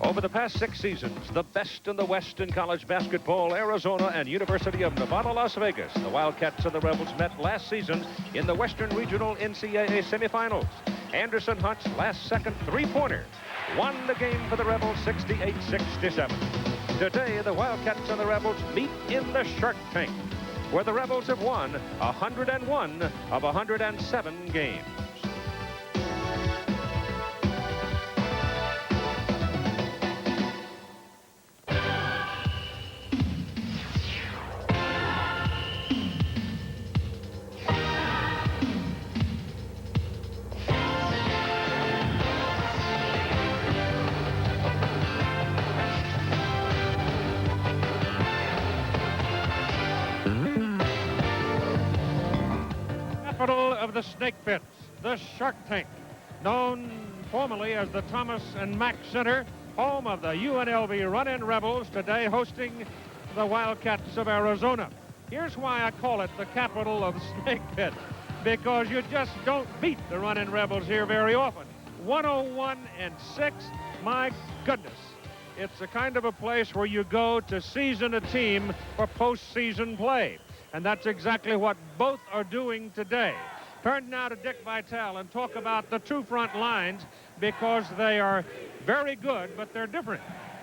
Over the past 6 seasons, the best in the West in college basketball, Arizona and University of Nevada, Las Vegas. The Wildcats and the Rebels met last season in the Western Regional NCAA semifinals. Anderson Hunt's last-second three-pointer won the game for the Rebels 68-67. Today, the Wildcats and the Rebels meet in the Shark Tank, where the Rebels have won 101 of 107 games. Capital of the Snake Pits, the Shark Tank, known formerly as the Thomas and Mack Center, home of the UNLV Run-In Rebels, today hosting the Wildcats of Arizona. Here's why I call it the capital of the Snake Pit, because you just don't beat the Run-In Rebels here very often. 101-6, my goodness. It's the kind of a place where you go to season a team for postseason play. And that's exactly what both are doing today. Turn now to Dick Vitale and talk about the two front lines, because they are very good, but they're different.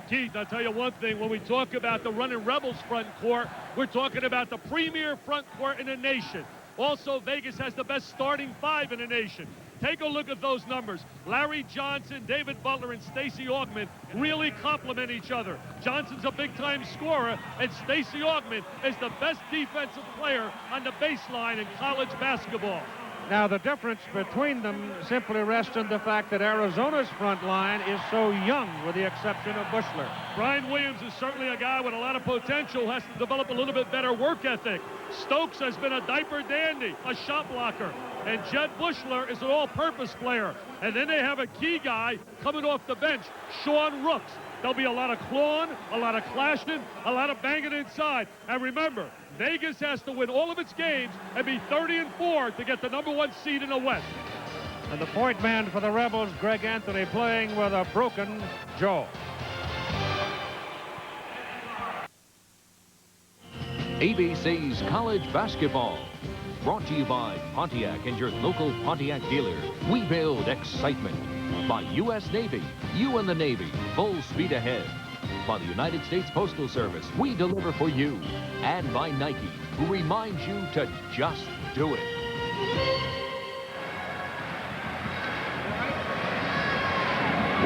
Keith, I'll tell you one thing. When we talk about the Run-In Rebels front court, we're talking about the premier front court in the nation. Also, Vegas has the best starting five in the nation. Take a look at those numbers. Larry Johnson, David Butler, and Stacey Augmon really complement each other. Johnson's a big-time scorer, and Stacey Augmon is the best defensive player on the baseline in college basketball. Now, the difference between them simply rests in the fact that Arizona's front line is so young, with the exception of Bushler. Brian Williams is certainly a guy with a lot of potential, has to develop a little bit better work ethic. Stokes has been a diaper dandy, a shot blocker. And Jed Bushler is an all-purpose player. And then they have a key guy coming off the bench, Sean Rooks. There'll be a lot of clawing, a lot of clashing, a lot of banging inside. And remember, Vegas has to win all of its games and be 30-4 to get the #1 seed in the West. And the point man for the Rebels, Greg Anthony, playing with a broken jaw. ABC's College Basketball. Brought to you by Pontiac and your local Pontiac dealer. We build excitement. By U.S. Navy, you and the Navy, full speed ahead. By the United States Postal Service, we deliver for you. And by Nike, who reminds you to just do it.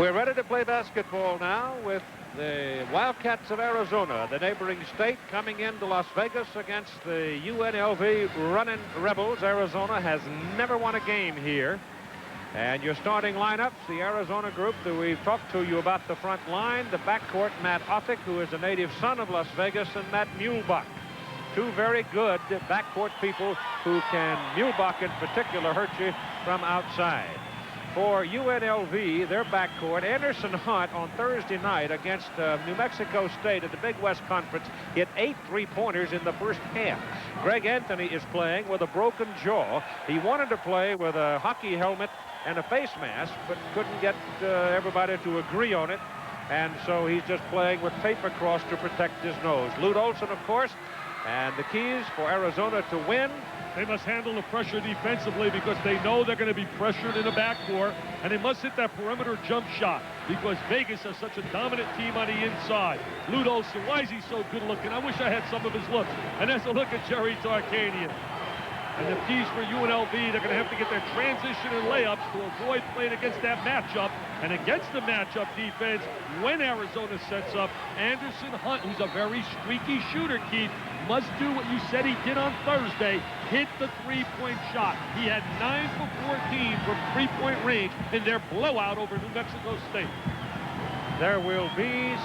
We're ready to play basketball now with the Wildcats of Arizona, the neighboring state, coming into Las Vegas against the UNLV Run-In Rebels. Arizona has never won a game here. And your starting lineups, the Arizona group that we've talked to you about the front line, the backcourt, Matt Othick, who is a native son of Las Vegas, and Matt Muehlbach. Two very good backcourt people who can, Muehlbach in particular, hurt you from outside. For UNLV, their backcourt, Anderson Hunt on Thursday night against New Mexico State at the Big West Conference hit 8 three-pointers in the first half. Greg Anthony is playing with a broken jaw. He wanted to play with a hockey helmet and a face mask, but couldn't get everybody to agree on it. And so he's just playing with tape across to protect his nose. Lute Olson, of course, and the keys for Arizona to win. They must handle the pressure defensively because they know they're going to be pressured in the backcourt, and they must hit that perimeter jump shot because Vegas has such a dominant team on the inside. Lute Olson, why is he so good looking? I wish I had some of his looks. And that's a look at Jerry Tarkanian. And the keys for UNLV, they're going to have to get their transition and layups to avoid playing against that matchup. And against the matchup defense, when Arizona sets up, Anderson Hunt, who's a very streaky shooter, Keith, must do what you said he did on Thursday, hit the three-point shot. He had 9 for 14 from three-point range in their blowout over New Mexico State. There will be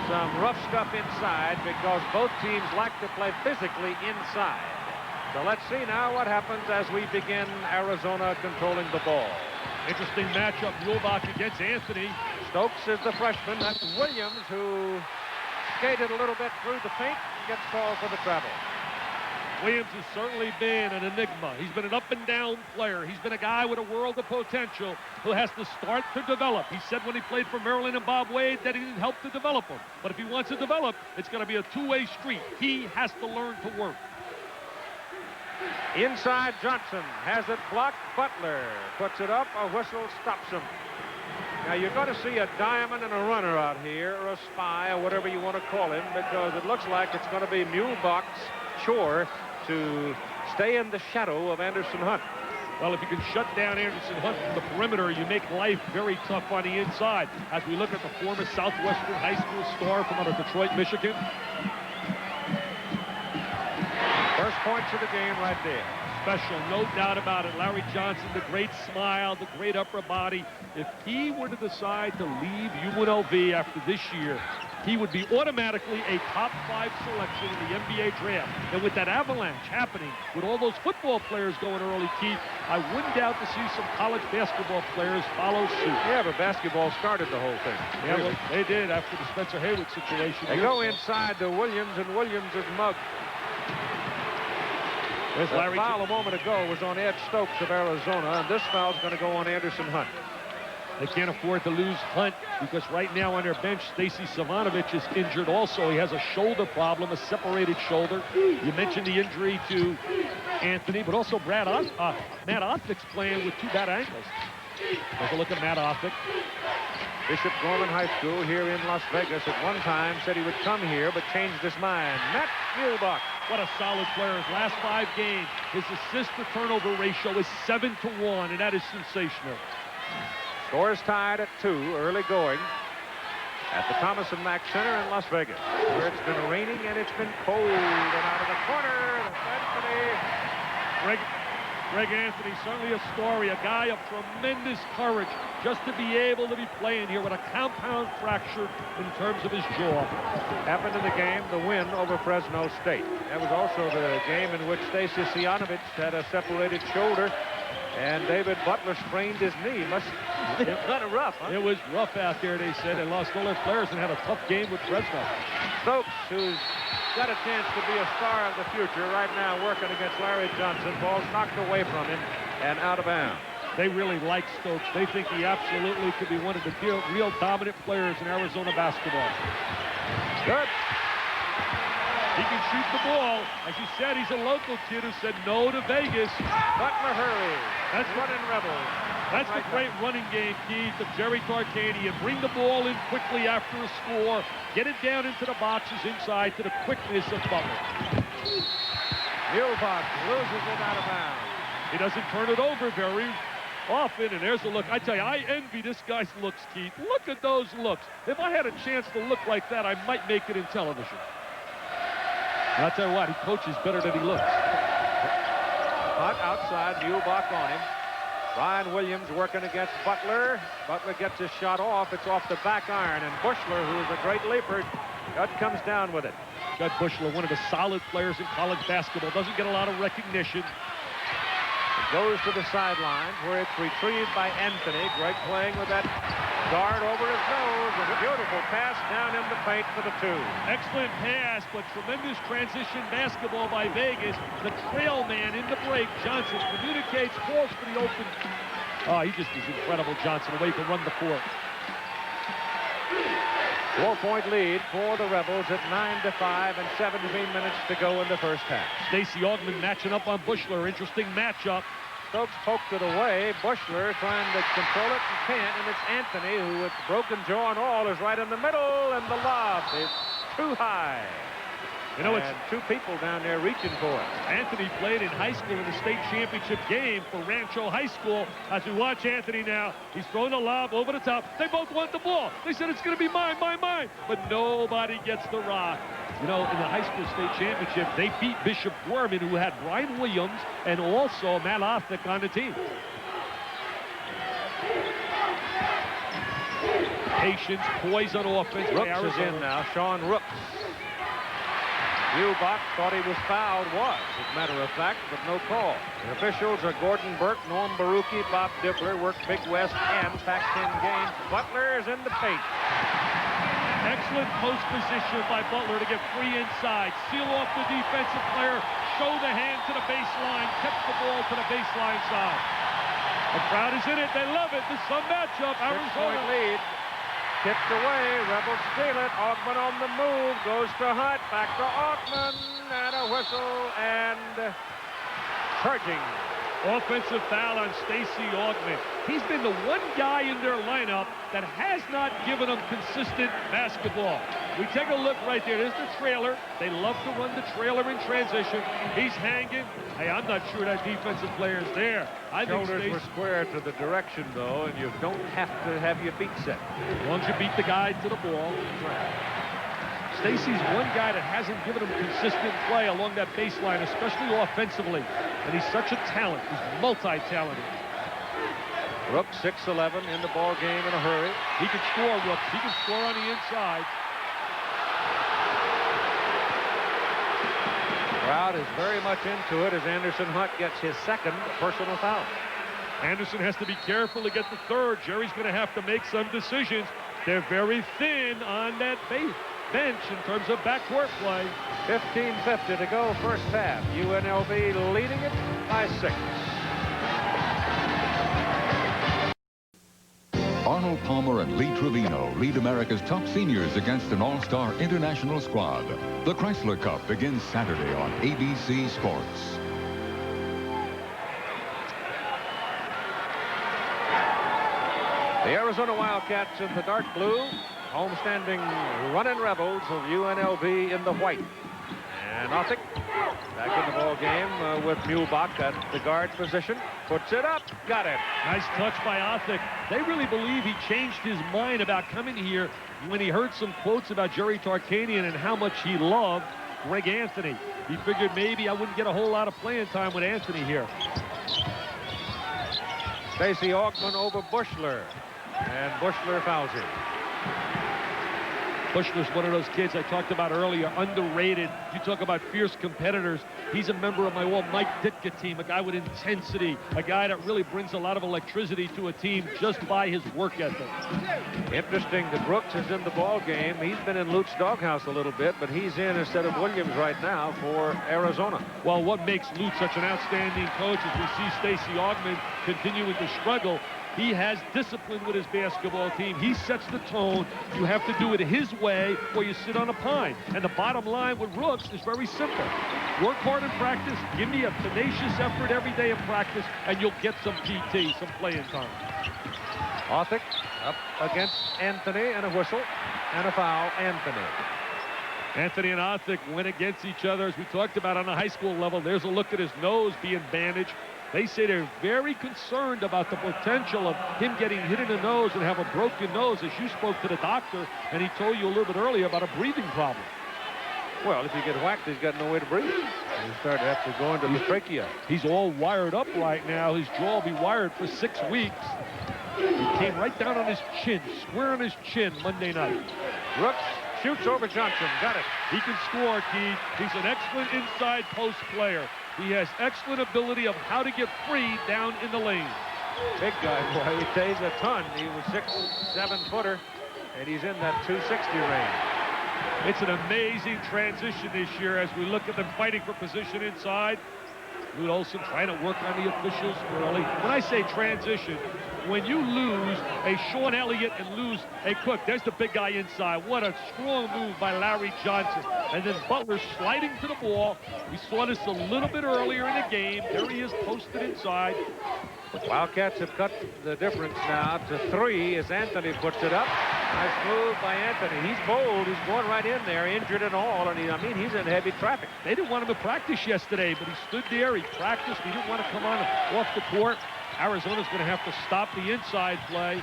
some rough stuff inside because both teams like to play physically inside. So let's see now what happens as we begin Arizona controlling the ball. Interesting matchup, Muehlbach against Anthony. Stokes is the freshman. That's Williams, who skated a little bit through the paint and gets called for the travel. Williams has certainly been an enigma. He's been an up-and-down player. He's been a guy with a world of potential who has to start to develop. He said when he played for Maryland and Bob Wade that he didn't help to develop him. But if he wants to develop, it's going to be a two-way street. He has to learn to work. Inside, Johnson has it blocked. Butler puts it up. A whistle stops him. Now, you're going to see a diamond and a runner out here, or a spy, or whatever you want to call him, because it looks like it's going to be Muehlbach's chore to stay in the shadow of Anderson Hunt. Well, if you can shut down Anderson Hunt from the perimeter, you make life very tough on the inside. As we look at the former Southwestern High School star from out of Detroit, Michigan. First points of the game right there. Special, no doubt about it. Larry Johnson, the great smile, the great upper body. If he were to decide to leave UNLV after this year, he would be automatically a top 5 selection in the NBA draft. And with that avalanche happening, with all those football players going early, Keith, I wouldn't doubt to see some college basketball players follow suit. Yeah, but basketball started the whole thing. Yeah, well, they did after the Spencer Haywood situation. They go inside to Williams, and Williams is mugged. The foul a moment ago was on Ed Stokes of Arizona, and this foul's going to go on Anderson Hunt. They can't afford to lose Hunt because right now on their bench, Stacy Savanovich is injured also. He has a shoulder problem, a separated shoulder. You mentioned the injury to Anthony, but also Matt Othnick's playing with 2 bad ankles. Take a look at Matt Othnick. Bishop Gorman High School here in Las Vegas at one time said he would come here, but changed his mind. Matt Muehlbach. What a solid player. His last 5 games, his assist-to-turnover ratio is 7-to-1, and that is sensational. Score is tied at 2, early going at the Thomas & Mack Center in Las Vegas, where it's been raining and it's been cold. And out of the corner, Anthony. Greg Anthony, certainly a story, a guy of tremendous courage just to be able to be playing here with a compound fracture in terms of his jaw. Happened in the game, the win over Fresno State. That was also the game in which Stacy Savanovich had a separated shoulder, and David Butler sprained his knee. Must have been kind of rough, huh? It was rough out there, they said. They lost all their players and had a tough game with Fresno. Stokes, who's got a chance to be a star of the future right now, working against Larry Johnson. Ball's knocked away from him and out of bounds. They really like Stokes. They think he absolutely could be one of the real dominant players in Arizona basketball. Good. He can shoot the ball. As you said, he's a local kid who said no to Vegas. Butler hurries. That's running Rebels. That's the great running game, Keith, of Jerry Tarkanian. Bring the ball in quickly after a score. Get it down into the boxes inside to the quickness of Butler. Muehlbach loses it out of bounds. He doesn't turn it over very often, and there's a look. I tell you, I envy this guy's looks, Keith. Look at those looks. If I had a chance to look like that, I might make it in television. And I'll tell you what, he coaches better than he looks. Hunt outside, Muehlbach on him. Ryan Williams working against Butler. Butler gets his shot off. It's off the back iron, and Bushler, who is a great leaper, comes down with it. Judd Bushler, one of the solid players in college basketball, doesn't get a lot of recognition. It goes to the sidelines where it's retrieved by Anthony. Greg playing with that guard over his nose. A beautiful pass down in the paint for the 2. Excellent pass, but tremendous transition basketball by Vegas. The trail man in the break. Johnson communicates, calls for the open. Oh, he just is incredible, Johnson, the way he can run the court. 4-point lead for the Rebels at 9-5 and 17 minutes to go in the first half. Stacey Augmon matching up on Bushler. Interesting matchup. Stokes poked it away. Bushler trying to control it and can't, and it's Anthony, who with broken jaw and all is right in the middle, and the lob is too high. You know, it's 2 people down there reaching for it. Anthony played in high school in the state championship game for Rancho High School. As we watch Anthony now, he's throwing the lob over the top. They both want the ball. They said it's going to be mine, mine, mine. But nobody gets the rock. You know, in the high school state championship, they beat Bishop Gorman, who had Brian Williams and also Matt Othnick on the team. Patience, poise on offense. Rooks is in now. Sean Rooks. Muehlbach thought he was fouled, as a matter of fact, but no call. The officials are Gordon Burke, Norm Baruchi, Bob Dibbler, worked Big West and Pac-10 games. Butler is in the paint. Excellent post position by Butler to get free inside. Seal off the defensive player. show the hand to the baseline, kept the ball to the baseline side. The crowd is in it. They love it. This is some matchup. Arizona lead. Tipped away. Rebels steal it. Augman on the move. Goes to Hutt. Back to Augman. And a whistle. And charging. Offensive foul on Stacey Augman. He's been the one guy in their lineup that has not given them consistent basketball. We take a look right there. There's the trailer. They love to run the trailer in transition. He's hanging. Hey, I'm not sure that defensive player is there. I think Shoulders were square to the direction, though, and you don't have to have your feet set. As long as you beat the guy to the ball. Stacey's one guy that hasn't given him consistent play along that baseline, especially offensively. And he's such a talent. He's multi-talented. Rooks 6'11" in the ball game in a hurry. He can score, Rooks. He can score on the inside. Crowd is very much into it as Anderson Hutt gets his second personal foul. Anderson has to be careful to get the third. Jerry's going to have to make some decisions. They're very thin on that bench in terms of backcourt play. 15:50 to go, first half. UNLV leading it by 6. Arnold Palmer and Lee Trevino lead America's top seniors against an all-star international squad. The Chrysler Cup begins Saturday on ABC Sports. The Arizona Wildcats in the dark blue, homestanding running Rebels of UNLV in the white. And Othick back in the ball game with Muhlbach at the guard position. Puts it up. Got it. Nice touch by Othick. They really believe he changed his mind about coming here when he heard some quotes about Jerry Tarkanian and how much he loved Greg Anthony. He figured maybe I wouldn't get a whole lot of playing time with Anthony here. Stacey Augman over Bushler. And Bushler fouls him. Bushler's one of those kids I talked about earlier, underrated. You talk about fierce competitors. He's a member of my old Mike Ditka team, a guy with intensity, a guy that really brings a lot of electricity to a team just by his work ethic. Interesting that Brooks is in the ball game. He's been in Lute's doghouse a little bit, but he's in instead of Williams right now for Arizona. Well, what makes Lute such an outstanding coach as we see Stacey Augman continuing to struggle. He has discipline with his basketball team. He sets the tone. You have to do it his way or you sit on a pine. And the bottom line with Rooks is very simple. Work hard in practice. Give me a tenacious effort every day in practice, and you'll get some PT, some playing time. Othick up against Anthony, and a whistle and a foul. Anthony and Othick went against each other, as we talked about on the high school level. There's a look at his nose being bandaged. They say they're very concerned about the potential of him getting hit in the nose and have a broken nose, as you spoke to the doctor, and he told you a little bit earlier about a breathing problem. Well, if you get whacked, he's got no way to breathe. You start to have to go into the trachea. He's all wired up right now. His jaw will be wired for 6 weeks. He came right down on his chin, square on his chin Monday night. Rooks shoots over Johnson. Got it. He can score, Keith. He's an excellent inside post player. He has excellent ability of how to get free down in the lane. Big guy, boy. He weighs a ton. He was 6'7" footer, and he's in that 260 range. It's an amazing transition this year as we look at them fighting for position inside. Lute Olson trying to work on the officials early. When I say transition, when you lose a Sean Elliott and lose a Cook, there's the big guy inside. What a strong move by Larry Johnson. And then Butler sliding to the ball. We saw this a little bit earlier in the game. There he is posted inside. The Wildcats have cut the difference now to 3 as Anthony puts it up. Nice move by Anthony. He's bold. He's going right in there, injured and all. And he's in heavy traffic. They didn't want him to practice yesterday, but he stood there. He practiced. He didn't want to come on off the court. Arizona's going to have to stop the inside play.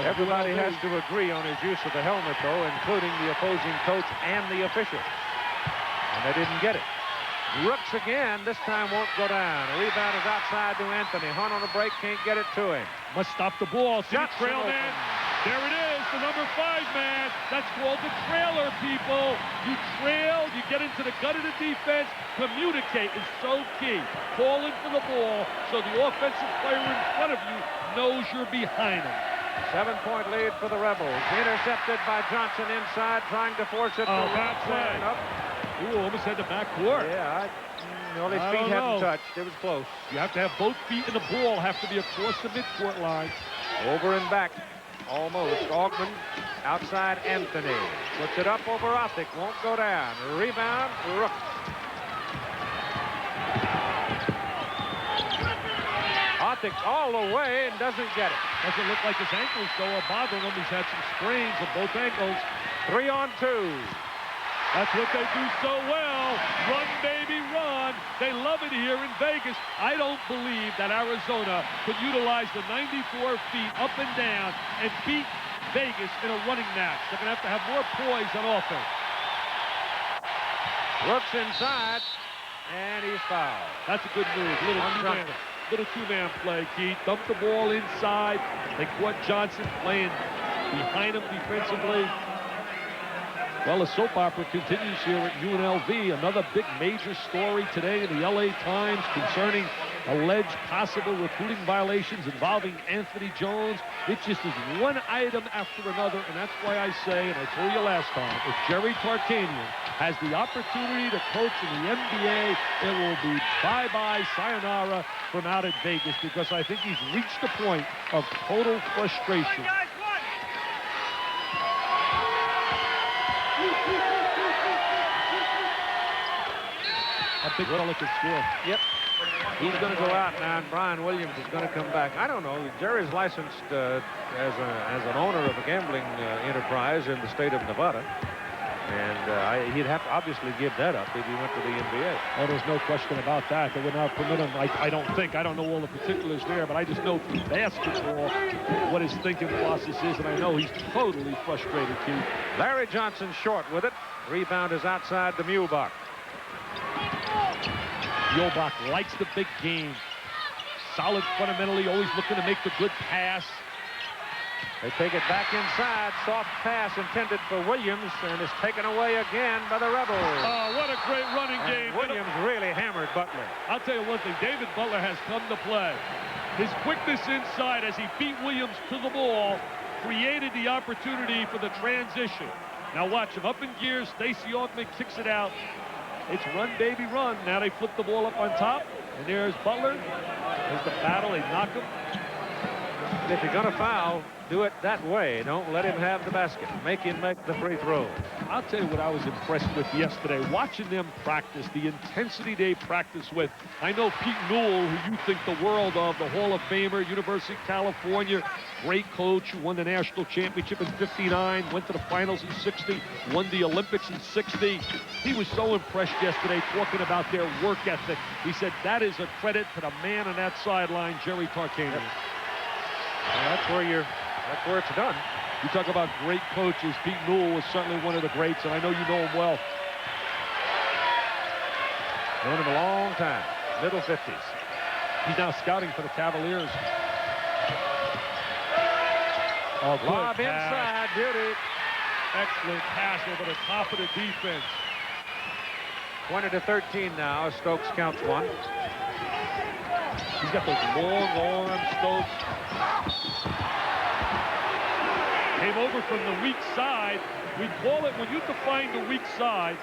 Everybody has to agree on his use of the helmet, though, including the opposing coach and the officials. And they didn't get it. Rooks again, this time won't go down. The rebound is outside to Anthony. Hunt on a break, can't get it to him. Must stop the ball. See the trail open. man? There it is, the number 5 man. That's called the trailer, people. You trail, you get into the gut of the defense. Communicate is so key. Calling for the ball so the offensive player in front of you knows you're behind him. 7-point lead for the Rebels. Intercepted by Johnson inside, trying to force it. Oh, that's right. Ooh, almost had the back court. Yeah, well, his feet haven't touched. It was close. You have to have both feet in the ball, have to be across the midcourt line. Over and back, almost. Augman, outside Anthony. Puts it up over Othick, won't go down. Rebound, Rook. Othick all the way and doesn't get it. Doesn't look like his ankles, though, are bothering him. He's had some sprains of both ankles. 3 on 2. That's what they do so well. Run, baby, run. They love it here in Vegas. I don't believe that Arizona could utilize the 94 feet up and down and beat Vegas in a running match. They're going to have more poise on offense. Looks inside, and he's fouled. That's a good move. Little two-man play, Keith. Dump the ball inside. They caught Johnson playing behind him defensively. Well, the soap opera continues here at UNLV. Another big major story today in the LA Times concerning alleged possible recruiting violations involving Anthony Jones. It just is one item after another, and that's why I say, and I told you last time, if Jerry Tarkanian has the opportunity to coach in the NBA, it will be bye-bye, sayonara from out at Vegas, because I think he's reached the point of total frustration. A big fella could score. Yep. He's going to go out now, and Brian Williams is going to come back. I don't know. Jerry's licensed as an owner of a gambling enterprise in the state of Nevada. And he'd have to obviously give that up if he went to the NBA. Oh, there's no question about that. They would not permit him. I don't think. I don't know all the particulars there, but I just know from basketball what his thinking process is, and I know he's totally frustrated, Keith. Larry Johnson short with it. Rebound is outside the Muehlbach. Muehlbach likes the big game. Solid fundamentally, always looking to make the good pass. They take it back inside. Soft pass intended for Williams, and is taken away again by the Rebels. Oh, what a great running game. Williams really hammered Butler. I'll tell you one thing. David Butler has come to play. His quickness inside as he beat Williams to the ball created the opportunity for the transition. Now watch him. Up in gear. Stacey Augman kicks it out. It's run, baby, run. Now they flip the ball up on top. And there's Butler. There's the battle. They knock him. If you're going to foul, do it that way. Don't let him have the basket. Make him make the free throw. I'll tell you what I was impressed with yesterday. Watching them practice, the intensity they practice with. I know Pete Newell, who you think the world of, the Hall of Famer, University of California, great coach who won the national championship in '59, went to the finals in '60, won the Olympics in '60. He was so impressed yesterday talking about their work ethic. He said that is a credit to the man on that sideline, Jerry Tarkanian. Yep. Well, that's where it's done. You talk about great coaches. Pete Newell was certainly one of the greats, and I know you know him well. Known him a long time, middle 50s. He's now scouting for the Cavaliers. Oh, lob inside, beauty. Excellent pass over the top of the defense. 20-13 now. Stokes counts one. He's got those long arms, Stokes. Came over from the weak side. We call it, when you define the weak side,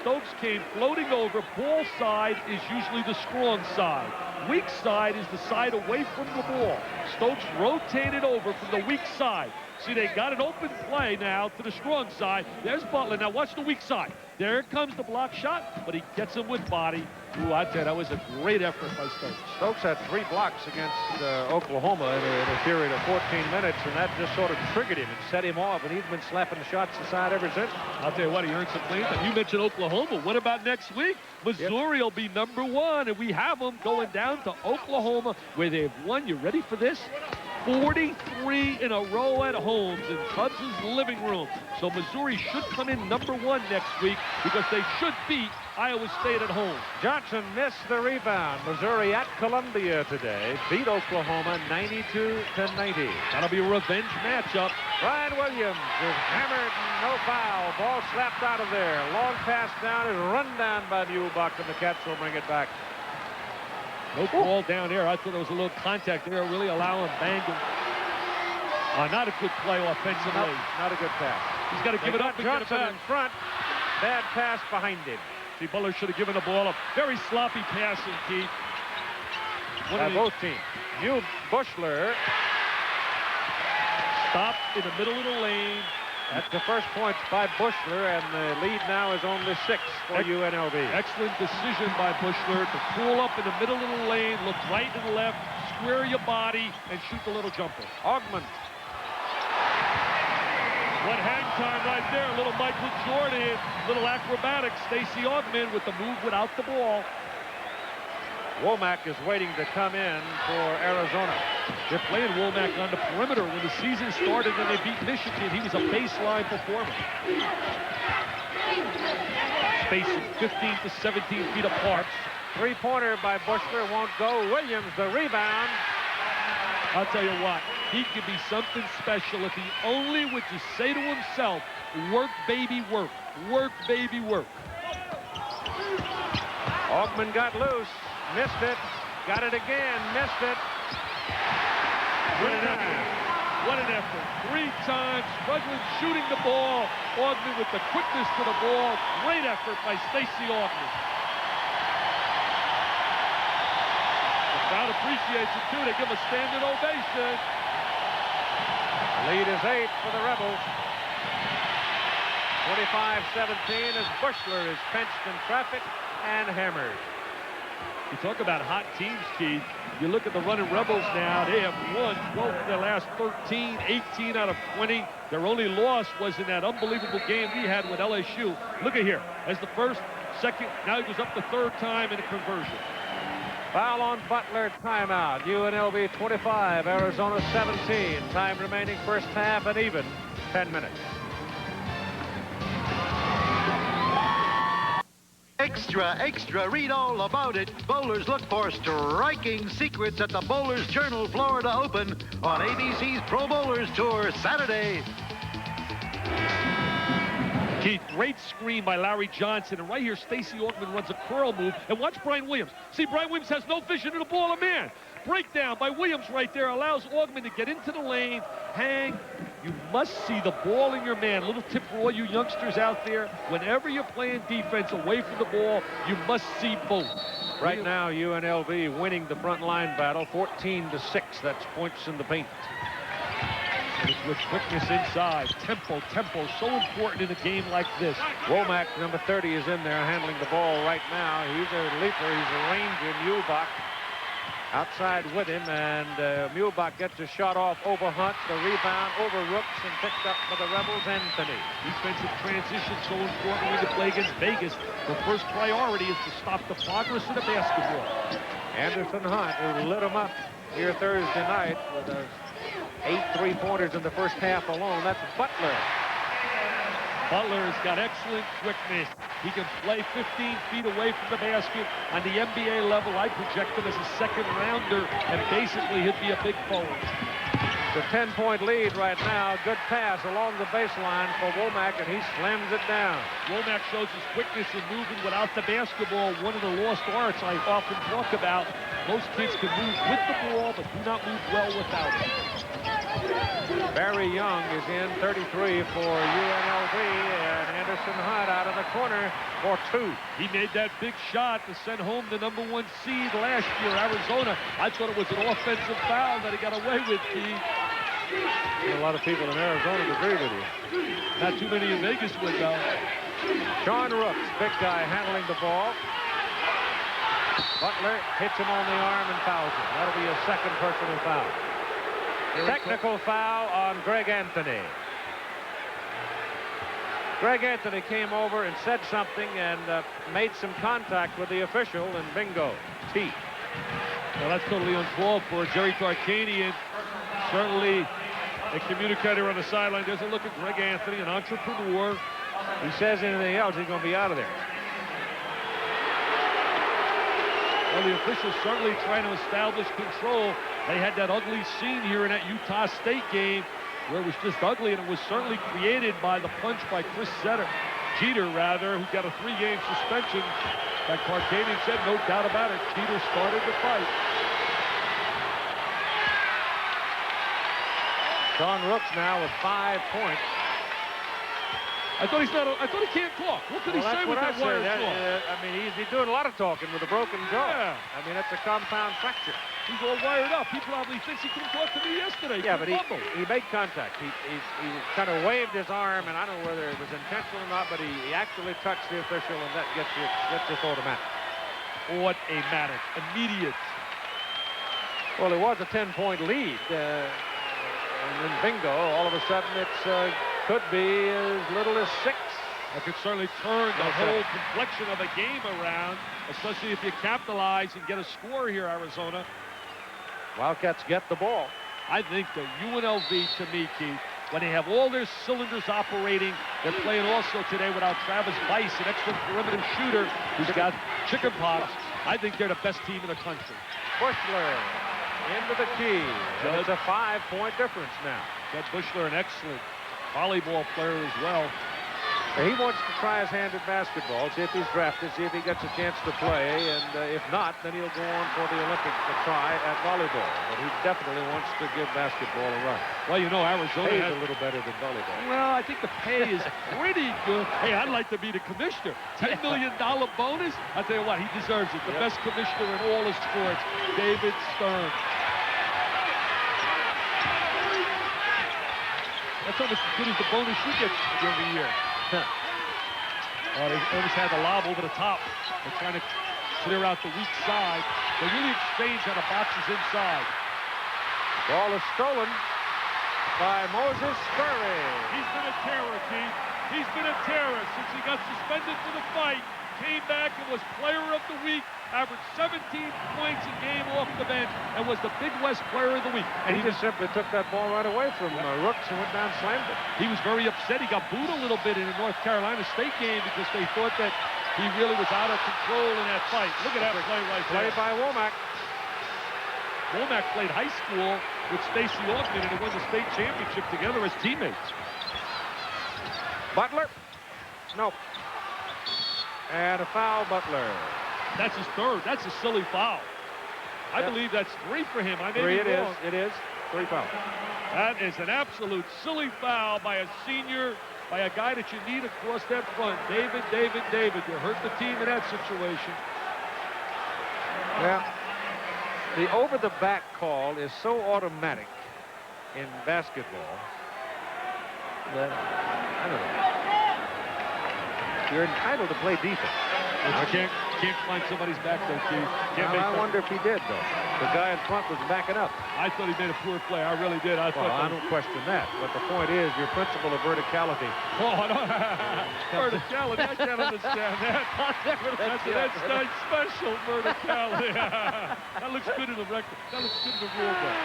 Stokes came floating over. Ball side is usually the strong side. Weak side is the side away from the ball. Stokes rotated over from the weak side. See, they got an open play now to the strong side. There's Butler. Now watch the weak side. There comes the block shot, but he gets him with body. Ooh, I tell you, that was a great effort by Stokes. Stokes had 3 blocks against Oklahoma in a period of 14 minutes, and that just sort of triggered him and set him off, and he's been slapping shots aside ever since. I'll tell you what, he earned some clean. You mentioned Oklahoma. What about next week? Missouri will be #1, and we have them going down to Oklahoma, where they've won. You ready for this? 43 in a row at Holmes in Cubs' living room. So Missouri should come in #1 next week because they should beat Iowa State at home. Johnson missed the rebound. Missouri at Columbia today beat Oklahoma 92-90. That'll be a revenge matchup. Brian Williams is hammered, no foul. Ball slapped out of there. Long pass down is run down by Muehlbach, and the Cats will bring it back. No ball down there. I thought there was a little contact there, really allowing Bangum. Not a good play offensively. Not a good pass. He's got to give it up and Johnson get it back. in front. Bad pass behind him. See, Butler should have given the ball up. Very sloppy passing, Keith. By both teams. Bushler stopped in the middle of the lane. That's the first points by Bushler, and the lead now is only 6 for UNLV. Excellent decision by Bushler to pull up in the middle of the lane, look right and left, square your body, and shoot the little jumper. Augmon. What hang time right there. A little Michael Jordan, little acrobatics. Stacey Augmon with the move without the ball. Womack is waiting to come in for Arizona. They're playing Womack on the perimeter. When the season started and they beat Michigan, he was a baseline performer. Spacing 15 to 17 feet apart. Three-pointer by Bushler won't go. Williams, the rebound. I'll tell you what, he could be something special if he only would just say to himself, work, baby, work. Work, baby, work. Augmon got loose. Missed it. Got it again. Missed it. What an effort. What an effort. 3 times, struggling shooting the ball. Augmon with the quickness to the ball. Great effort by Stacey Augmon. The crowd appreciates it, too. They give a standing ovation. Lead is 8 for the Rebels. 25-17 as Bushler is pinched in traffic and hammered. You talk about hot teams, Keith. You look at the running Rebels now. They have won 12 of their last 13, 18 out of 20. Their only loss was in that unbelievable game we had with LSU. Look at here. As the first, second, now he goes up the third time in a conversion. Foul on Butler, timeout. UNLV 25, Arizona 17. Time remaining first half, and even 10 minutes. Extra, extra, read all about it. Bowlers look for striking secrets at the Bowlers Journal Florida Open on ABC's Pro Bowlers Tour Saturday. Keith, great screen by Larry Johnson. And right here, Stacey Augmon runs a curl move. And watch Brian Williams. See, Brian Williams has no vision of the ball, a man. Breakdown by Williams right there allows Augmon to get into the lane, hang. You must see the ball in your man. Little tip for all you youngsters out there. Whenever you're playing defense away from the ball, you must see both. Right now, UNLV winning the front line battle, 14-6. That's points in the paint. With quickness inside. Tempo, so important in a game like this. Womack, number 30, is in there handling the ball right now. He's a leaper. He's a ranger. Muehlbach outside with him, and Muehlbach gets a shot off over Hunt. The rebound over Rooks and picked up by the Rebels, Anthony. Defensive transition so important when you play against Vegas. The first priority is to stop the progress of the basketball. Anderson Hunt, who lit him up here Thursday night with 8 3-pointers in the first half alone. That's Butler. Butler has got excellent quickness. He can play 15 feet away from the basket. On the NBA level, I project him as a second rounder, and basically he'd be a big forward. The 10-point lead right now. Good pass along the baseline for Womack, and he slams it down. Womack shows his quickness in moving without the basketball. One of the lost arts I often talk about. Most kids can move with the ball, but do not move well without it. Barry Young is in, 33 for UNLV, and Anderson Hunt out of the corner for 2. He made that big shot to send home the #1 seed last year, Arizona. I thought it was an offensive foul that he got away with, Keith. A lot of people in Arizona agree with you. Not too many in Vegas would, though. Sean Rooks, big guy, handling the ball. Butler hits him on the arm and fouls him. That'll be a second personal foul. Technical foul on Greg Anthony. Greg Anthony came over and said something and made some contact with the official, and bingo, T. Well, that's totally uncalled for. Jerry Tarkanian, certainly a communicator on the sideline, doesn't look at Greg Anthony, an entrepreneur. He says anything else, he's going to be out of there. Well, the officials certainly trying to establish control. They had that ugly scene here in that Utah State game where it was just ugly, and it was certainly created by the punch by Chris Jeter, who got a 3-game suspension. Like Tarkanian said, no doubt about it, Jeter started the fight. Sean Rooks now with 5 points. I thought he's not. I thought he can't talk. What could he say with that wire jaw? I mean, he's doing a lot of talking with a broken jaw. Yeah. I mean, that's a compound fracture. He's all wired up. He probably thinks he couldn't talk to me yesterday. Yeah, but he made contact. He kind of waved his arm, and I don't know whether it was intentional or not, but he actually touched the official, and that gets just automatic. Automatic. Immediate. Well, it was a 10-point lead. And then bingo, all of a sudden it's could be as little as 6. That could certainly turn the whole complexion of a game around, especially if you capitalize and get a score here, Arizona. Wildcats get the ball. I think the UNLV, to me, Keith, when they have all their cylinders operating, they're playing also today without Travis Weiss, an extra perimeter shooter who's got chicken pox. I think they're the best team in the country. Bushler into the key. It's a 5-point difference now. Judd Bushler, an excellent volleyball player as well. He wants to try his hand at basketball, see if he's drafted, see if he gets a chance to play, and if not, then he'll go on for the Olympics to try at volleyball. But he definitely wants to give basketball a run. Well, you know, Arizona pays a little better than volleyball. Well, I think the pay is pretty good. Hey, I'd like to be the commissioner. $10 million bonus? I'll tell you what, he deserves it. The best commissioner in all of sports, David Stern. That's almost as good as the bonus you get every year. Oh, they almost had the lob over the top. They're trying to clear out the weak side. They really exchange on the boxes inside. Ball is stolen by Moses Scurry. He's been a terror, Keith. He's been a terror since he got suspended for the fight. Came back and was player of the week. Averaged 17 points a game off the bench and was the Big West player of the week. And he just simply took that ball right away from Rooks and went down and slammed it. He was very upset. He got booed a little bit in the North Carolina State game because they thought that he really was out of control in that fight. Look at that play right there. Played by Womack. Womack played high school with Stacy Altman and they won the state championship together as teammates. Butler? Nope. And a foul, Butler. That's his third. That's a silly foul. I believe that's 3 for him. I may be wrong. It is. 3 fouls. That is an absolute silly foul by a senior, by a guy that you need across that front. David. You hurt the team in that situation. Yeah. The over-the-back call is so automatic in basketball that, I don't know. You're entitled to play defense. I can't find somebody's back there, Keith. I wonder if he did, though. The guy in front was backing up. I thought he made a poor play. I really did. I don't question that. But the point is, your principle of verticality. Oh, no. Verticality. I can't understand that. That's not special verticality. That looks good in the record. That looks good in the rule book.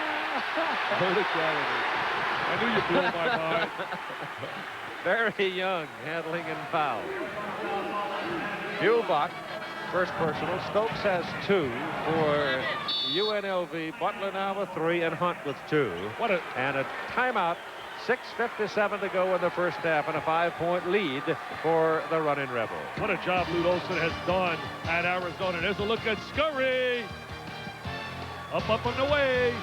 Verticality. I knew you blew my mind. Very young, handling and foul. Hubach, first personal. Stokes has 2 for UNLV. Butler now with 3 and Hunt with 2. And a timeout. 6:57 to go in the first half and a 5-point lead for the Running Rebels. What a job Lute Olson has done at Arizona. There's a look at Scurry. Up and away.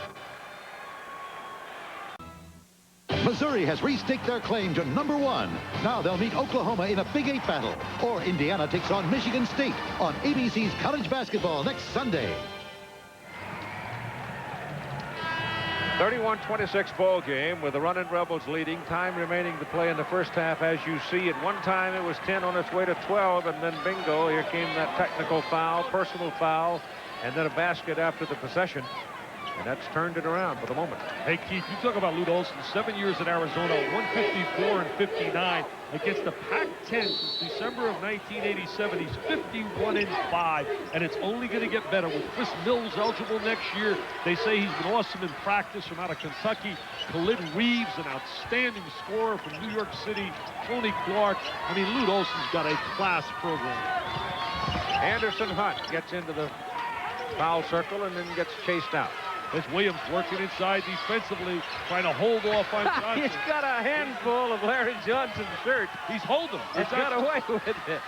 Missouri has restaked their claim to #1. Now they'll meet Oklahoma in a Big 8 battle. Or Indiana takes on Michigan State on ABC's College Basketball next Sunday. 31-26 ball game with the Running Rebels leading. Time remaining to play in the first half. As you see, at one time it was 10 on its way to 12, and then bingo, here came that technical foul, personal foul, and then a basket after the possession. And that's turned it around for the moment. Hey, Keith, you talk about Lute Olson, 7 years at Arizona, 154 and 59 against the Pac-10 since December of 1987. He's 51 and 5, and it's only going to get better with Chris Mills eligible next year. They say he's been awesome in practice from out of Kentucky. Khalid Reeves, an outstanding scorer from New York City. Tony Clark. I mean, Lute Olson's got a class program. Anderson Hunt gets into the foul circle and then gets chased out. There's Williams working inside defensively, trying to hold off on Johnson. He's got a handful of Larry Johnson's shirt. He's holding. He's got away with it.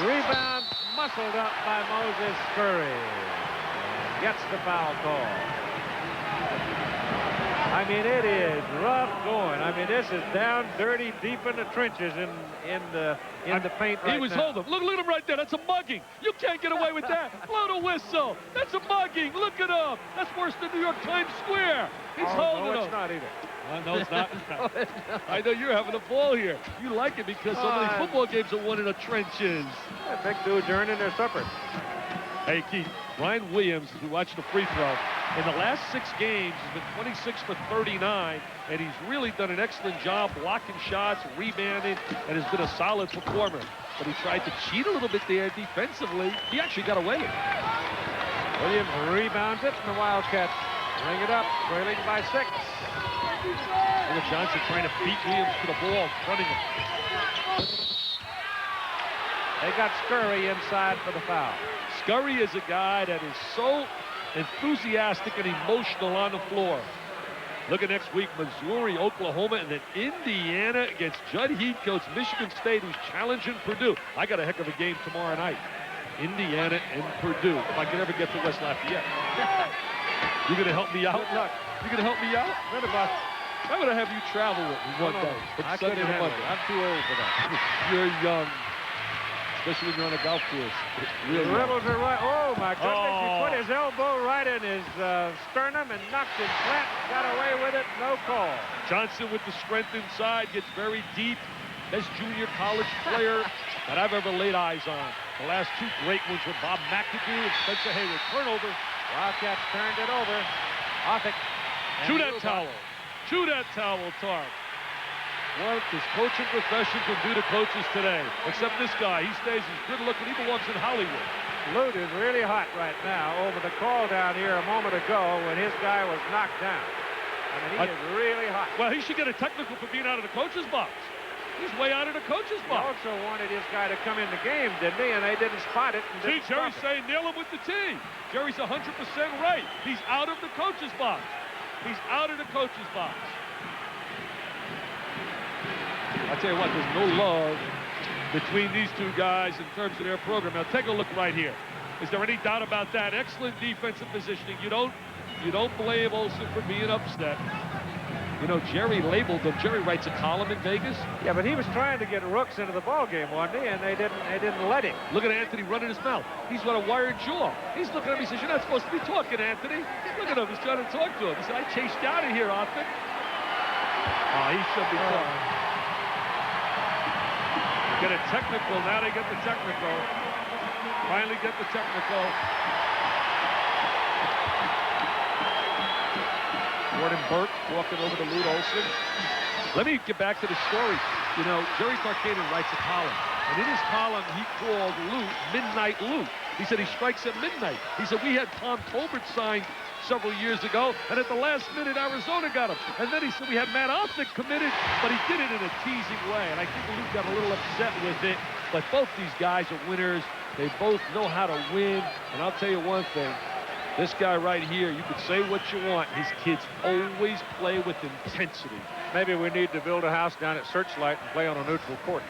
Rebound muscled up by Moses Scurry. And gets the foul call. I mean, it is rough going. I mean, this is down dirty, deep in the trenches in the paint right He was now. holding. Look at him right there. That's a mugging. You can't get away with that. Blow the whistle. That's a mugging. Look at him. That's worse than New York Times Square. He's holding him. No, it's not either. No, it's not. I know you're having a ball here. You like it because so many football games are won in the trenches. That big dudes earning their supper. Hey, Keith, Ryan Williams, as we watch the free throw, in the last 6 games, he's been 26 for 39, and he's really done an excellent job blocking shots, rebounding, and has been a solid performer. But he tried to cheat a little bit there defensively. He actually got away with it. Williams rebounds it, and the Wildcats bring it up, trailing by 6. Look at Johnson trying to beat Williams to the ball, running him. They got Scurry inside for the foul. Scurry is a guy that is so enthusiastic and emotional on the floor. Look at next week, Missouri, Oklahoma, and then Indiana against Judd Heathcote's Michigan State, who's challenging Purdue. I got a heck of a game tomorrow night. Indiana and Purdue. If I could ever get to West Lafayette. You gonna help me out? Good luck. You gonna help me out? What about? I'm gonna have you travel with me one day. I couldn't handle it. I'm too old for that. You're young. Especially when you're on a golf course. The Rebels are right. Oh, my goodness. He put his elbow right in his sternum and knocked him flat. Got away with it. No call. Johnson with the strength inside. Gets very deep. Best junior college player that I've ever laid eyes on. The last 2 great ones with Bob McAdoo and Spencer Hayward. Turnover. Wildcats turned it over. Offick. Chew that towel. Chew that towel, Tarp. What this coaching profession can do to coaches today. Except this guy. He stays as good looking. He belongs in Hollywood. Lute is really hot right now over the call down here a moment ago when his guy was knocked down. I mean, he is really hot. Well, he should get a technical for being out of the coach's box. He's way out of the coach's He box. also wanted his guy to come in the game, didn't he? And they didn't spot it. And See, didn't Jerry's stop it. saying nail him with the tee. Jerry's 100% right. He's out of the coach's box. He's out of the coach's box. I tell you what, there's no love between these 2 guys in terms of their program. Now take a look right here. Is there any doubt about that? Excellent defensive positioning. You don't blame Olsen for being upset. You know, Jerry labeled them. Jerry writes a column in Vegas. Yeah, but he was trying to get Rooks into the ball game, wasn't he? And they didn't let him. Look at Anthony running his mouth. He's got a wired jaw. He's looking at me and says, "You're not supposed to be talking, Anthony." Look at him. He's trying to talk to him. He said, "I chased you out of here, Offick." Oh, he should be talking. Get a technical. Now they get the technical. Finally get the technical. Gordon Burke walking over to Lute Olson. Let me get back to the story. You know, Jerry Tarkanian writes a column. And in his column, he called Lute Midnight Lute. He said he strikes at midnight. He said we had Tom Tolbert signed several years ago, and at the last minute, Arizona got him. And then he said we had Matt Offick committed, but he did it in a teasing way. And I think Lute got a little upset with it. But both these guys are winners. They both know how to win. And I'll tell you one thing. This guy right here, you could say what you want. His kids always play with intensity. Maybe we need to build a house down at Searchlight and play on a neutral court.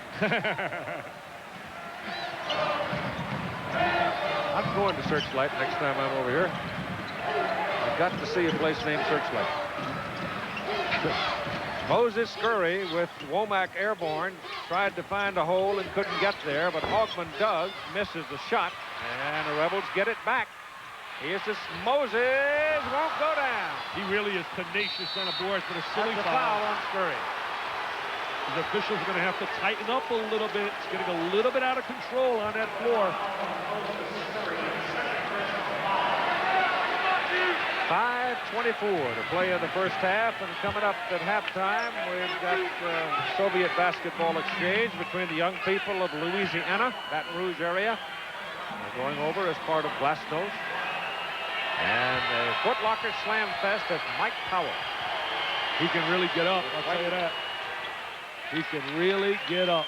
I'm going to Searchlight next time I'm over here. I've got to see a place named Searchlight. Moses Scurry with Womack airborne tried to find a hole and couldn't get there, but Hogman Doug misses the shot, and the Rebels get it back. Here's this Moses, won't go down. He really is tenacious on the board for the silly That's a foul on Scurry. The officials are going to have to tighten up a little bit. It's getting a little bit out of control on that floor. 5:24 to play in the first half, and coming up at halftime, we've got Soviet basketball exchange between the young people of Louisiana, Baton Rouge area. They're going over as part of Glasnost. And the Foot Locker Slam Fest of Mike Powell. He can really get up, I'll tell you that. He can really get up.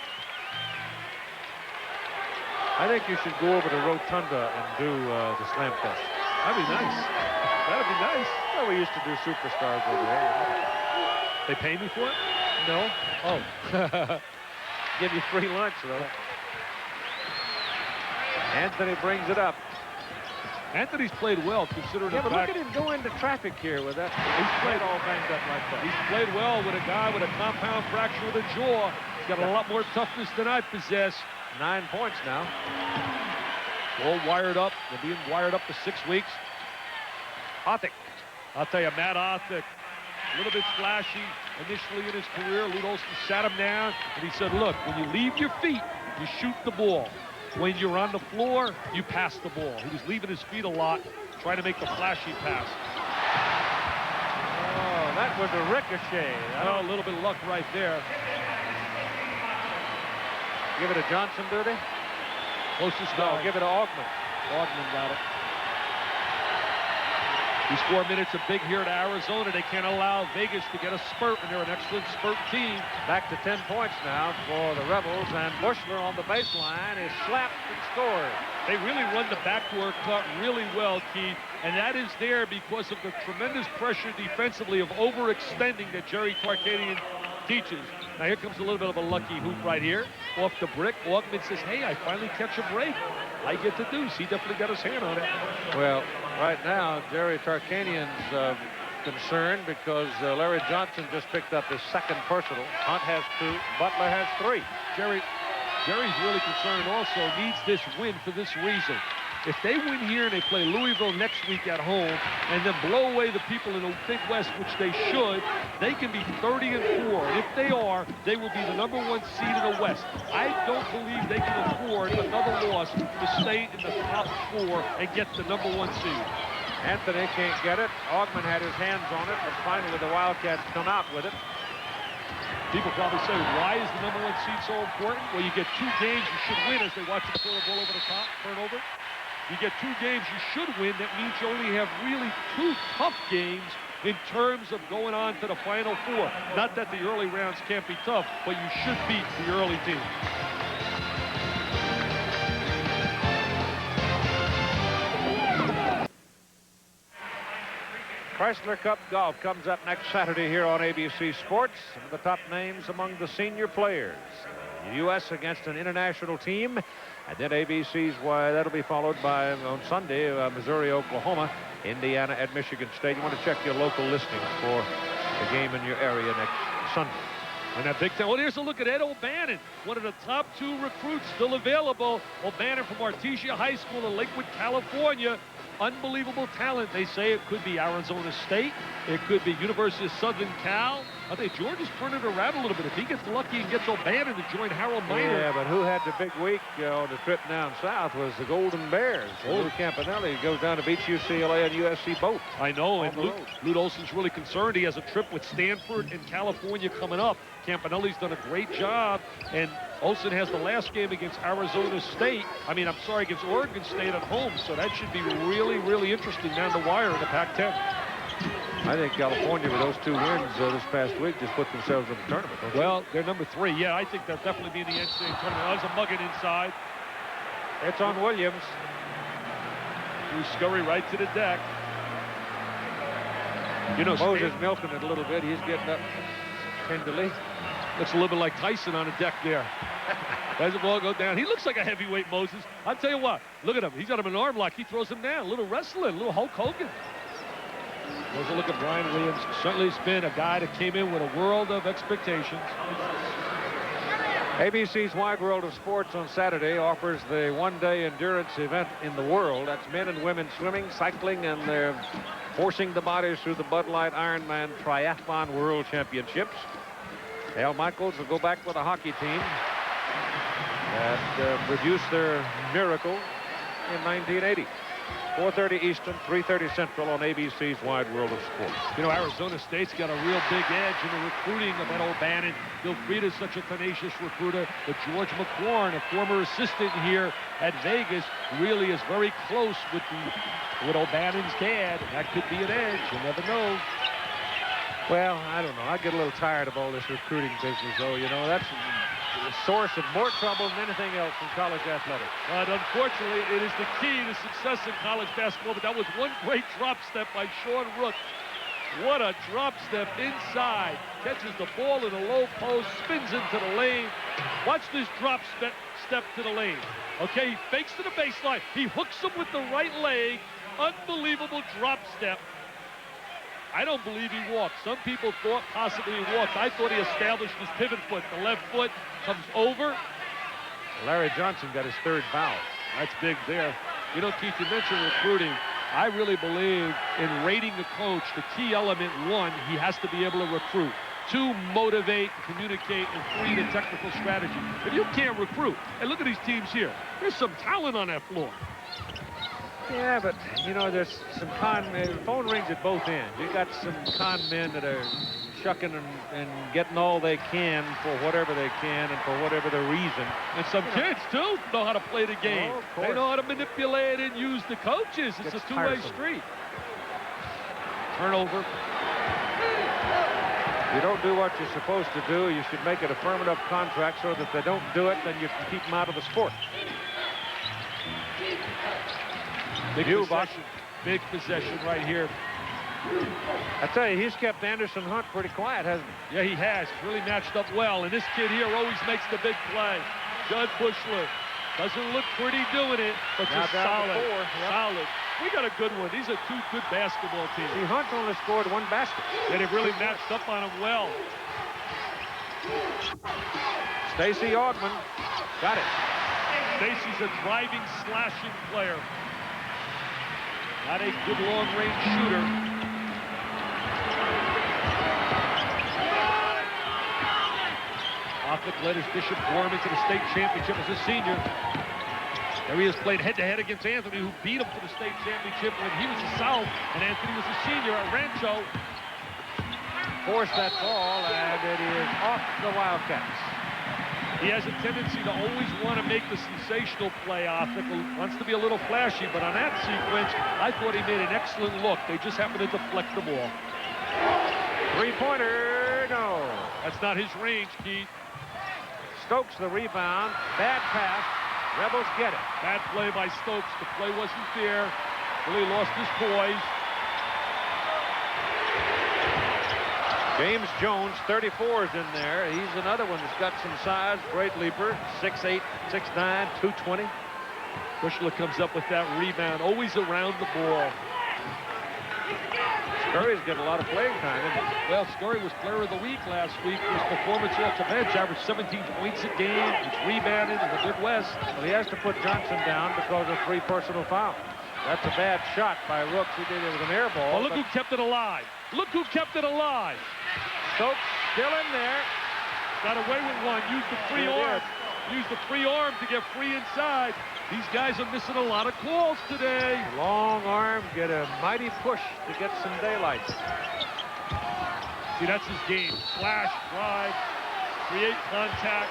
I think you should go over to Rotunda and do the Slam Fest. That'd be nice. That'd be nice. Well, we used to do Superstars over there. They pay me for it? No. Oh. Give you free lunch, though. Anthony brings it up. Anthony's played well, considering Yeah, the but look fact at him go into traffic here with that. He's played all banged up like that. he's played well with a guy with a compound fracture of the jaw. He's got a lot more toughness than I possess. 9 points now. All wired up. They're being wired up for 6 weeks. Othick. I'll tell you, Matt Othick, a little bit flashy initially in his career. Lute Olson sat him down, and he said, look, when you leave your feet, you shoot the ball. When you're on the floor, you pass the ball. He was leaving his feet a lot, trying to make the flashy pass. Oh, that was a ricochet. Oh, a little bit of luck right there. Give it to Johnson, do they? Closest No, guy. give it to Augman. Augman got it. These 4 minutes are big here at Arizona. They can't allow Vegas to get a spurt, and they're an excellent spurt team. Back to 10 points now for the Rebels, and Bushler on the baseline is slapped and scored. They really run the backdoor cut really well, Keith, and that is there because of the tremendous pressure defensively of overextending that Jerry Tarkanian teaches. Now here comes a little bit of a lucky hoop right here. Off the brick, Augman says, hey, I finally catch a break. I get the deuce. He definitely got his hand on it. Well, right now, Jerry Tarkanian's concerned because Larry Johnson just picked up his second personal. Hunt has 2, Butler has 3. Jerry's really concerned and also needs this win for this reason. If they win here and they play Louisville next week at home and then blow away the people in the Big West, which they should, they can be 30-4. And if they are, they will be the #1 seed in the West. I don't believe they can afford another loss to stay in the top 4 and get the #1 seed. Anthony can't get it. Augman had his hands on it, but finally the Wildcats come out with it. People probably say, why is the #1 seed so important? Well, you get 2 games you should win as they watch them throw the ball over the top, turnover. You get 2 games you should win. That means you only have really 2 tough games in terms of going on to the Final 4. Not that the early rounds can't be tough, but you should beat the early team. Chrysler Cup Golf comes up next Saturday here on ABC Sports. Some of the top names among the senior players. The U.S. against an international team. And then ABC's, that'll be followed by, on Sunday, Missouri, Oklahoma, Indiana at Michigan State. You want to check your local listings for the game in your area next Sunday. And that Big Ten. Well, here's a look at Ed O'Bannon, one of the top 2 recruits still available. O'Bannon from Artesia High School in Lakewood, California. Unbelievable talent. They say it could be Arizona State. It could be University of Southern Cal. I think George is turning it around a little bit. If he gets lucky and gets O'Bannon to join Harold Miner. Yeah, but who had the big week on the trip down south was the Golden Bears. Lou Campanelli goes down to beat UCLA and USC both. I know, and Lute Olson's really concerned. He has a trip with Stanford and California coming up. Campanelli's done a great job, and Olson has the last game against Arizona State. Against Oregon State at home, so that should be really, really interesting down the wire in the Pac-10. I think California, with those 2 wins this past week, just put themselves in the tournament. Well, they're #3. Yeah, I think they'll definitely be in the NCAA tournament. There's a mugging inside. It's on Williams. Drew Scurry right to the deck. You know, Moses milking it a little bit. He's getting up tenderly. Looks a little bit like Tyson on the deck there. As the ball go down, he looks like a heavyweight, Moses. I'll tell you what, look at him. He's got him in an arm lock. He throws him down. A little wrestling, a little Hulk Hogan. There's a look at Brian Williams. Certainly has been a guy that came in with a world of expectations. ABC's Wide World of Sports on Saturday offers the one-day endurance event in the world. That's men and women swimming, cycling, and they're forcing the bodies through the Bud Light Ironman Triathlon World Championships. Al Michaels will go back with a hockey team that produced their miracle in 1980. 4:30 Eastern, 3:30 Central on ABC's Wide World of Sports. You know, Arizona State's got a real big edge in the recruiting of Ed O'Bannon. Bill Frieda's such a tenacious recruiter, but George McLaurin, a former assistant here at Vegas, really is very close with O'Bannon's dad. That could be an edge. You never know. Well, I don't know. I get a little tired of all this recruiting business, though. You know, that's a source of more trouble than anything else in college athletics. But unfortunately, it is the key to success in college basketball. But that was one great drop step by Sean Rook. What a drop step inside. Catches the ball in a low post, spins into the lane. Watch this drop step to the lane. Okay, he fakes to the baseline. He hooks him with the right leg, unbelievable drop step. I don't believe he walked. Some people thought possibly he walked. I thought he established his pivot foot. The left foot comes over. Larry Johnson got his 3rd foul. That's big there. You know, Keith, you mentioned recruiting. I really believe in rating the coach. The key element, 1, he has to be able to recruit. 2, motivate, communicate, and 3, the technical strategy. If you can't recruit, and look at these teams here. There's some talent on that floor. Yeah, but, you know, there's some phone rings at both ends. You got some con men that are shucking and getting all they can for whatever they can and for whatever the reason. And some kids, too, know how to play the game. Oh, they know how to manipulate and use the coaches. It's a two-way street. Turnover. You don't do what you're supposed to do. You should make it affirmative contract so that if they don't do it, then you can keep them out of the sport. Big possession right here. I tell you, he's kept Anderson Hunt pretty quiet, hasn't he? Yeah, he has. Really matched up well. And this kid here always makes the big play. Judd Bushler doesn't look pretty doing it, but just solid. Solid. We got a good one. These are 2 good basketball teams. See, Hunt only scored 1 basket. Yeah, they've really matched up on him well. Stacey Augman got it. Stacey's a driving, slashing player. Not a good long-range shooter. Offit led his Bishop Gorman to the state championship as a senior. There he is, played head-to-head against Anthony, who beat him to the state championship when he was a South, and Anthony was a senior at Rancho. Forced that ball, and it is off the Wildcats. He has a tendency to always want to make the sensational play. Offit wants to be a little flashy, but on that sequence, I thought he made an excellent look. They just happened to deflect the ball. 3-pointer, no. That's not his range, Keith. Stokes the rebound. Bad pass. Rebels get it. Bad play by Stokes. The play wasn't fair. Really lost his poise. James Jones, 34 is in there. He's another one that's got some size. Great leaper. 6'8", 6'9", 220. Bushler comes up with that rebound. Always around the ball. Scurry's getting a lot of playing time, isn't he? Well, Scurry was player of the week last week. His performance off the bench averaged 17 points a game. He's rebounded in the Midwest. Well, he has to put Johnson down because of 3 personal fouls. That's a bad shot by Rooks. He did it with an air ball. Oh, look who kept it alive. Look who kept it alive. Stokes still in there. Got away with one. Used the free arm. Used the free arm to get free inside. These guys are missing a lot of calls today. Long arm, get a mighty push to get some daylight. See, that's his game. Slash, drive, create contact.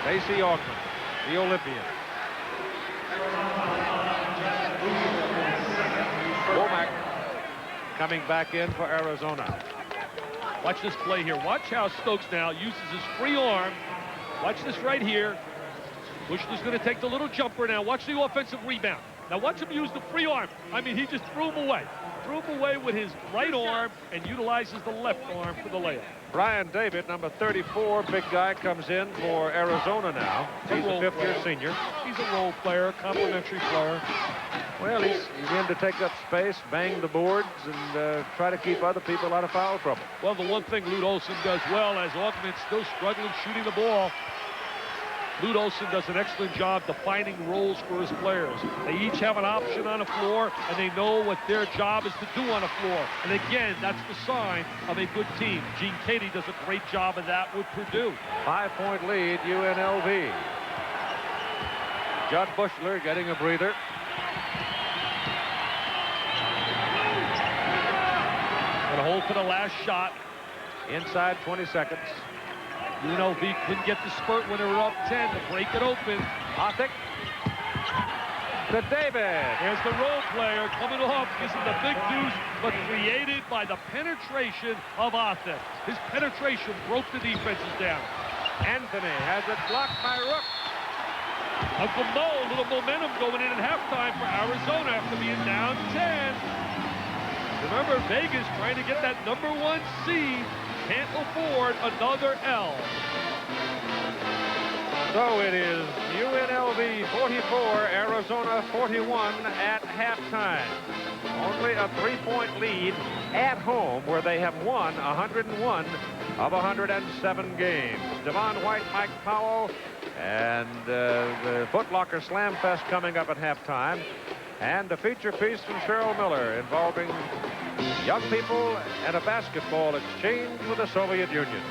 Stacey Augman, the Olympian. Womack coming back in for Arizona. Watch this play here. Watch how Stokes now uses his free arm. Watch this right here. Bushler's going to take the little jumper now. Watch the offensive rebound. Now watch him use the free arm. I mean, he just threw him away. Threw him away with his right arm and utilizes the left arm for the layup. Brian David, number 34, big guy, comes in for Arizona now. He's a fifth-year senior. He's a role player, complimentary player. Well, he's in to take up space, bang the boards, and try to keep other people out of foul trouble. Well, the one thing Lute Olson does well, as Augman's still struggling shooting the ball, Lute Olson does an excellent job defining roles for his players. They each have an option on the floor, and they know what their job is to do on the floor. And again, that's the sign of a good team. Gene Cady does a great job of that with Purdue. 5-point lead, UNLV. Judd Bushler getting a breather. Gonna hold for the last shot. Inside 20 seconds. UNLV couldn't get the spurt when they were up 10 to break it open. Othick to David. There's the role player coming off, isn't the big deuce, but created by the penetration of Othick. His penetration broke the defenses down. Anthony has it blocked by Rook. Uncle Mo, a little momentum going in at halftime for Arizona after being down 10. Remember, Vegas trying to get that #1 seed. Can't afford another L. So it is UNLV 44, Arizona 41 at halftime. Only a 3-point lead at home, where they have won 101 of 107 games. Devon White, Mike Powell, and the Foot Locker Slam Fest coming up at halftime. And a feature piece from Cheryl Miller involving young people and a basketball exchange with the Soviet Union.